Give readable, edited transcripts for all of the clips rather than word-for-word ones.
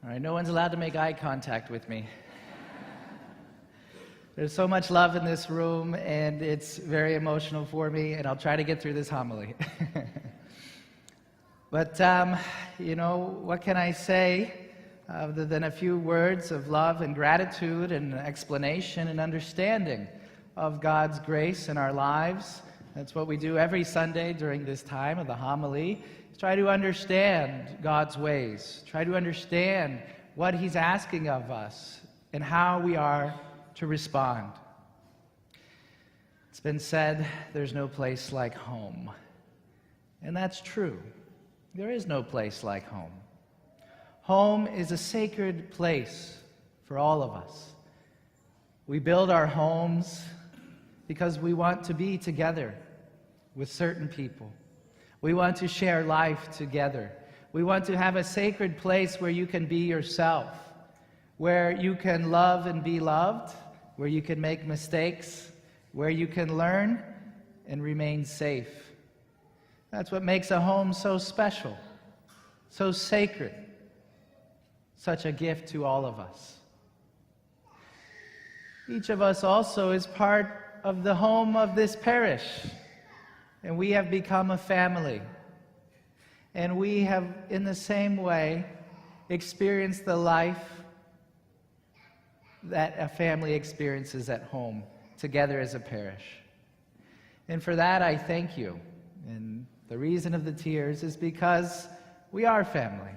All right, no one's allowed to make eye contact with me. There's so much love in this room, and it's very emotional for me, and I'll try to get through this homily. But, what can I say other than a few words of love and gratitude and explanation and understanding of God's grace in our lives? That's what we do every Sunday during this time of the homily. Try to understand God's ways. Try to understand what He's asking of us and how we are to respond. It's been said, there's no place like home. And that's true. There is no place like home. Home is a sacred place for all of us. We build our homes because we want to be together with certain people. We want to share life together. We want to have a sacred place where you can be yourself, where you can love and be loved, where you can make mistakes, where you can learn and remain safe. That's what makes a home so special, so sacred, such a gift to all of us. Each of us also is part of the home of this parish, and we have become a family. And we have, in the same way, experienced the life that a family experiences at home, together as a parish. And for that, I thank you. And the reason of the tears is because we are family,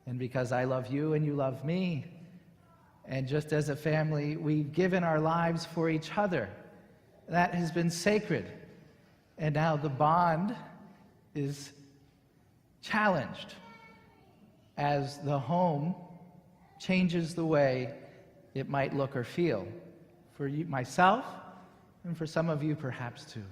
and because I love you and you love me. And just as a family, we've given our lives for each other. That has been sacred. And now the bond is challenged as the home changes the way it might look or feel for you, myself, and for some of you perhaps too.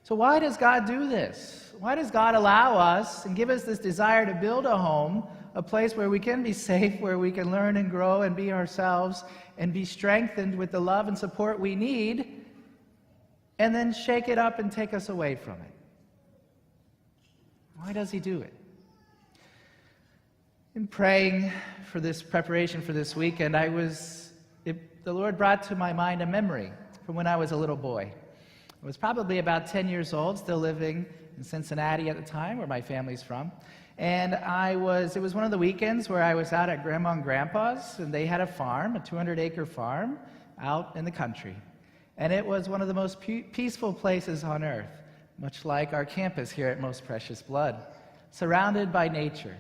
So why does God do this? Why does God allow us and give us this desire to build a home, a place where we can be safe, where we can learn and grow and be ourselves and be strengthened with the love and support we need, and then shake it up and take us away from it? Why does He do it? In praying for this preparation for this weekend, the Lord brought to my mind a memory from when I was a little boy. I was probably about 10 years old, still living in Cincinnati at the time, where my family's from. And it was one of the weekends where I was out at Grandma and Grandpa's, and they had a farm, a 200-acre farm, out in the country. And it was one of the most peaceful places on earth, much like our campus here at Most Precious Blood, surrounded by nature.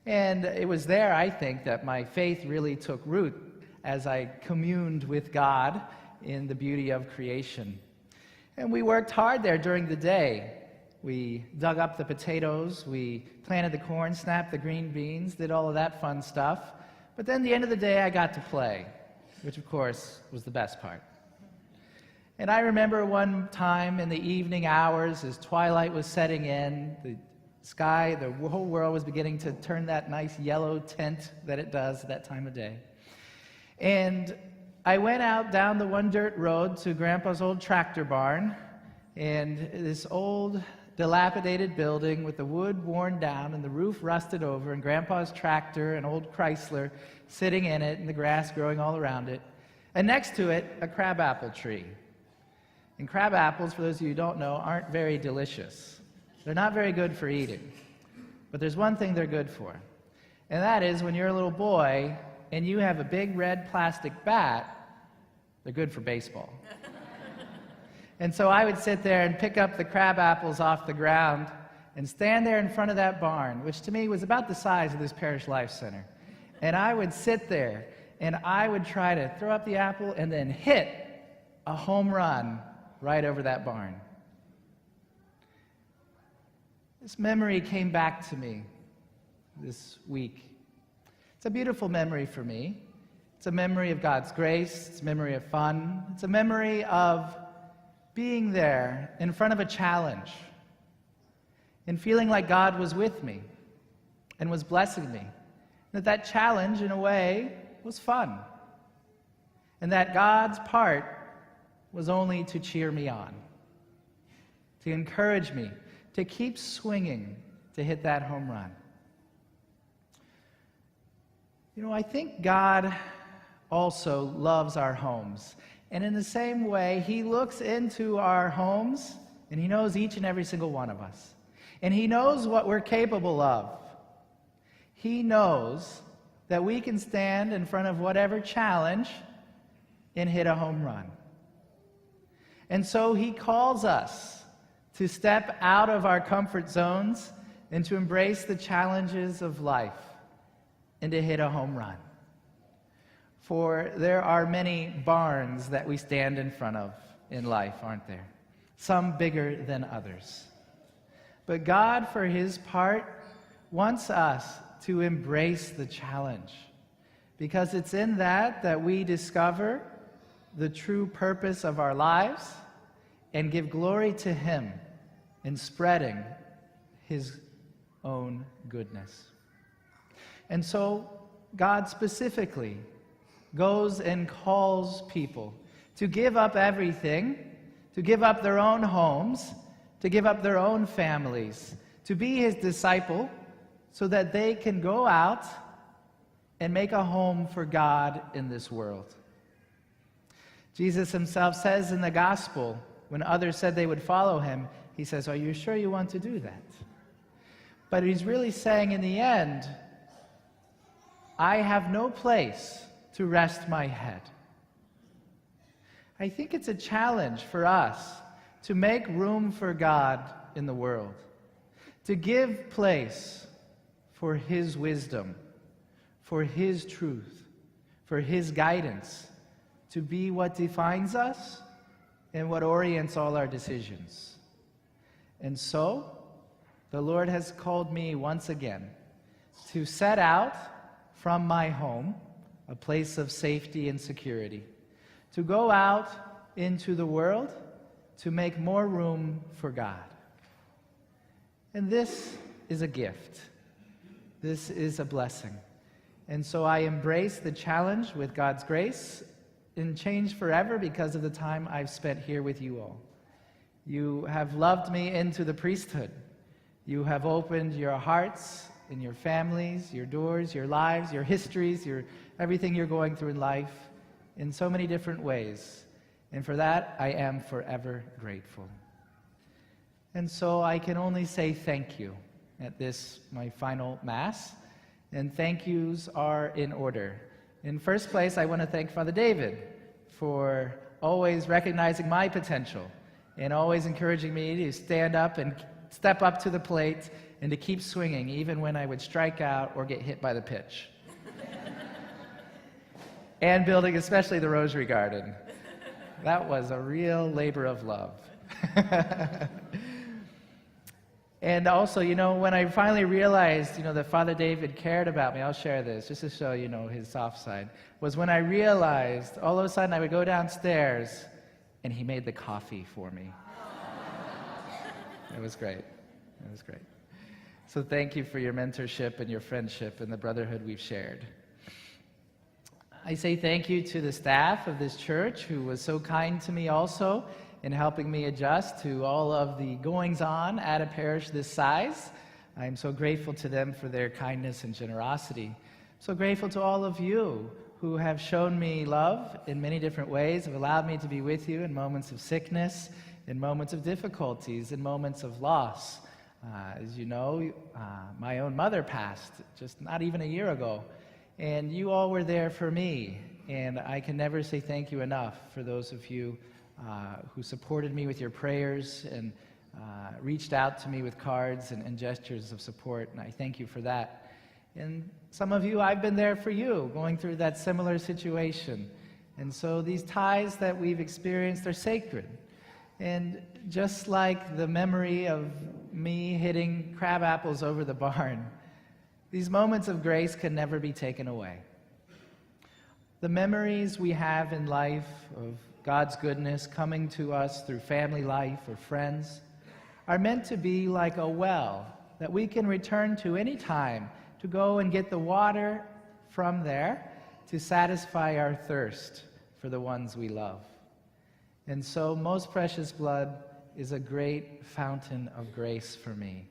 And it was there, I think, that my faith really took root as I communed with God in the beauty of creation. And we worked hard there during the day. We dug up the potatoes, we planted the corn, snapped the green beans, did all of that fun stuff. But then at the end of the day, I got to play, which of course was the best part. And I remember one time in the evening hours, as twilight was setting in, the sky, the whole world was beginning to turn that nice yellow tint that it does at that time of day. And I went out down the one dirt road to Grandpa's old tractor barn, and this old dilapidated building with the wood worn down and the roof rusted over, and Grandpa's tractor, an old Chrysler, sitting in it, and the grass growing all around it. And next to it, a crabapple tree. And crab apples, for those of you who don't know, aren't very delicious. They're not very good for eating. But there's one thing they're good for. And that is when you're a little boy and you have a big red plastic bat, they're good for baseball. And so I would sit there and pick up the crab apples off the ground and stand there in front of that barn, which to me was about the size of this Parish Life Center. And I would sit there and I would try to throw up the apple and then hit a home run right over that barn. This memory came back to me this week. It's a beautiful memory for me. It's a memory of God's grace. It's a memory of fun. It's a memory of being there in front of a challenge and feeling like God was with me and was blessing me. That challenge, in a way, was fun. And that God's part was only to cheer me on, to encourage me, to keep swinging, to hit that home run. I think God also loves our homes. And in the same way, he looks into our homes, and he knows each and every single one of us. And he knows what we're capable of. He knows that we can stand in front of whatever challenge and hit a home run. And so he calls us to step out of our comfort zones and to embrace the challenges of life and to hit a home run. For there are many barns that we stand in front of in life, aren't there? Some bigger than others. But God, for his part, wants us to embrace the challenge, because it's in that we discover the true purpose of our lives and give glory to him in spreading his own goodness. And so God specifically goes and calls people to give up everything, to give up their own homes, to give up their own families, to be his disciple, so that they can go out and make a home for God in this world. Jesus himself says in the gospel, when others said they would follow him, he says, "Are you sure you want to do that?" But he's really saying in the end, I have no place to rest my head. I think it's a challenge for us to make room for God in the world, to give place for his wisdom, for his truth, for his guidance, to be what defines us and what orients all our decisions. And so, the Lord has called me once again to set out from my home, a place of safety and security, to go out into the world to make more room for God. And this is a gift. This is a blessing. And so I embrace the challenge with God's grace and change forever because of the time I've spent here with you all. You have loved me into the priesthood. You have opened your hearts and your families, your doors, your lives, your histories, everything you're going through in life in so many different ways. And for that, I am forever grateful. And so I can only say thank you at this, my final Mass. And thank yous are in order. In first place, I want to thank Father David for always recognizing my potential and always encouraging me to stand up and step up to the plate and to keep swinging even when I would strike out or get hit by the pitch. And building especially the Rosary Garden. That was a real labor of love. And also, when I finally realized, that Father David cared about me, I'll share this just to show, his soft side, was when I realized all of a sudden I would go downstairs and he made the coffee for me. It was great. It was great. So thank you for your mentorship and your friendship and the brotherhood we've shared. I say thank you to the staff of this church who was so kind to me also in helping me adjust to all of the goings-on at a parish this size. I'm so grateful to them for their kindness and generosity. So grateful to all of you who have shown me love in many different ways, have allowed me to be with you in moments of sickness, in moments of difficulties, in moments of loss. As you know, my own mother passed just not even a year ago, and you all were there for me, and I can never say thank you enough for those of you who supported me with your prayers and reached out to me with cards and gestures of support, and I thank you for that. And some of you, I've been there for you, going through that similar situation. And so these ties that we've experienced are sacred. And just like the memory of me hitting crab apples over the barn, these moments of grace can never be taken away. The memories we have in life of God's goodness coming to us through family life or friends are meant to be like a well that we can return to any time to go and get the water from there to satisfy our thirst for the ones we love. And so most precious blood is a great fountain of grace for me.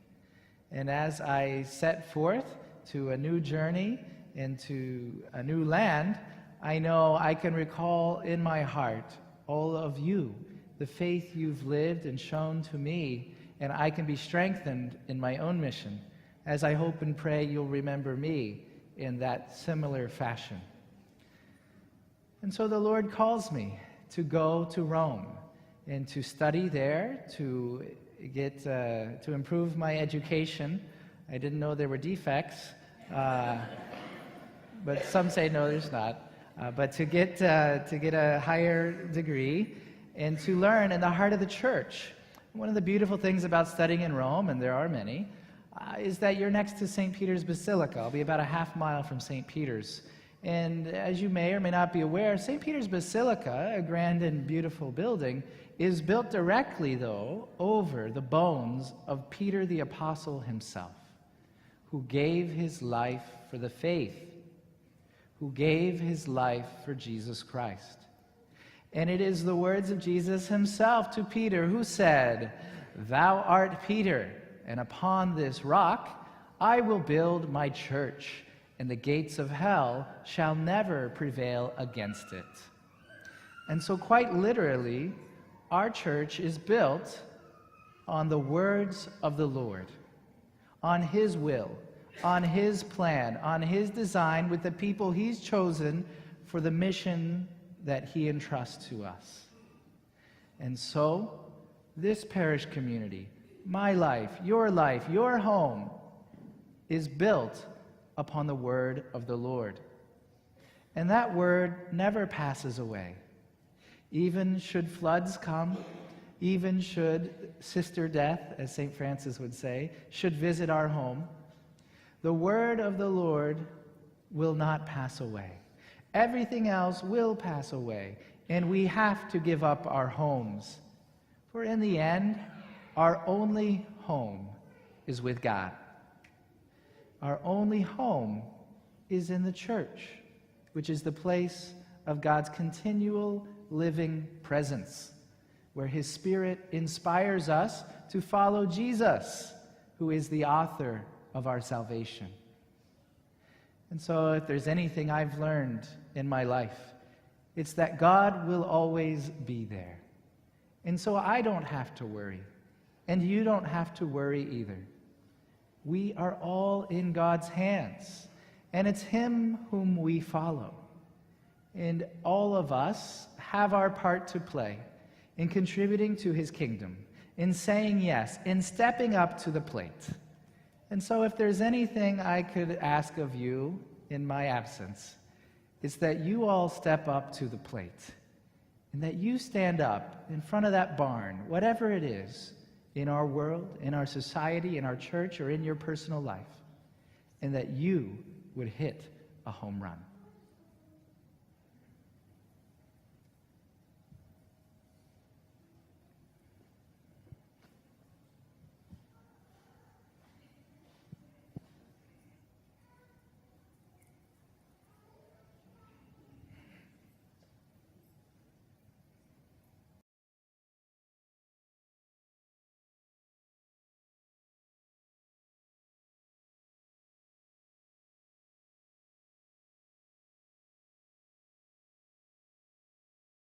And as I set forth to a new journey into a new land, I know I can recall in my heart all of you, the faith you've lived and shown to me, and I can be strengthened in my own mission, as I hope and pray you'll remember me in that similar fashion. And so the Lord calls me to go to Rome and to study there, to improve my education. I didn't know there were defects, but some say no, there's not. But to get a higher degree and to learn in the heart of the church. One of the beautiful things about studying in Rome, and there are many, is that you're next to St. Peter's Basilica. I'll be about a half mile from St. Peter's. And as you may or may not be aware, St. Peter's Basilica, a grand and beautiful building, is built directly, though, over the bones of Peter the Apostle himself, who gave his life for the faith, who gave his life for Jesus Christ. And it is the words of Jesus himself to Peter, who said, "Thou art Peter, and upon this rock I will build my church, and the gates of hell shall never prevail against it." And so quite literally, our church is built on the words of the Lord, on his will, on his plan, on his design with the people he's chosen for the mission that he entrusts to us. And so, this parish community, my life, your home, is built upon the word of the Lord. And that word never passes away. Even should floods come, even should sister death, as St. Francis would say, should visit our home, the word of the Lord will not pass away. Everything else will pass away, and we have to give up our homes. For in the end, our only home is with God. Our only home is in the church, which is the place of God's continual living presence, where his Spirit inspires us to follow Jesus, who is the author of our salvation. And so if there's anything I've learned in my life, it's that God will always be there. And so I don't have to worry, and you don't have to worry either. We are all in God's hands, and it's him whom we follow. And all of us have our part to play in contributing to his kingdom, in saying yes, in stepping up to the plate. And so if there's anything I could ask of you in my absence, it's that you all step up to the plate, and that you stand up in front of that barn, whatever it is, in our world, in our society, in our church, or in your personal life, and that you would hit a home run.